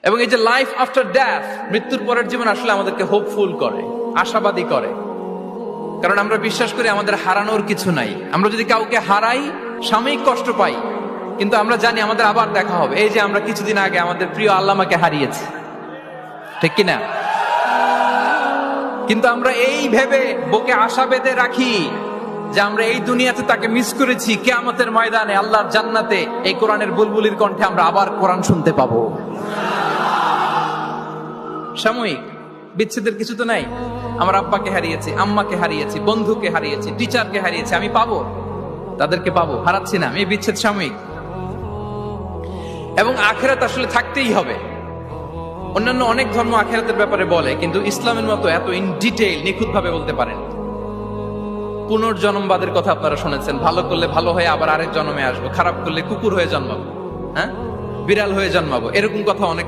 এবং এই যে লাইফ আফটার ডেথ, মৃত্যুর পরের জীবন আসলে আমাদেরকে হোপফুল করে, আশাবাদী করে। কারণ আমরা বিশ্বাস করি আমাদের হারানোর কিছু নাই। আমরা যদি কাউকে হারাই, সাময়িক কষ্ট পাই, কিন্তু আমরা জানি আমাদের আবার দেখা হবে। এই যে আমরা কিছুদিন আগে আমাদের প্রিয় আল্লামাকে হারিয়েছি, ঠিক কিনা? কিন্তু আমরা এই ভেবে বুকে আশা বেঁধে রাখি যে আমরা এই দুনিয়াতে তাকে মিস করেছি, কিয়ামতের ময়দানে আল্লাহর জান্নাতে এই কোরআনের বুলবুলির কণ্ঠে আমরা আবার কোরআন শুনতে পাবো। সাময়িক বিচ্ছেদের কিছু তো নাই। আমার আব্বাকে হারিয়েছি, আম্মাকে হারিয়েছি, বন্ধুকে হারিয়েছি, টিচারকে হারিয়েছি, আমি পাবো, তাদেরকে পাবো, হারাচ্ছি না আমি। বিচ্ছেদ সাময়িক। এবং আখিরাত আসলে থাকতেই হবে। অন্যান্য অনেক ধর্ম আখিরাতের ব্যাপারে বলে, কিন্তু ইসলামের মতো এত ইন ডিটেইল নিখুঁত ভাবে বলতে পারেন। পুনর্জন্মবাদের কথা আপনারা শুনেছেন, ভালো করলে ভালো হয়ে আবার আরেক জন্মে আসবো, খারাপ করলে কুকুর হয়ে জন্মাবো, হ্যাঁ, বিড়াল হয়ে জন্মাবো, এরকম কথা অনেক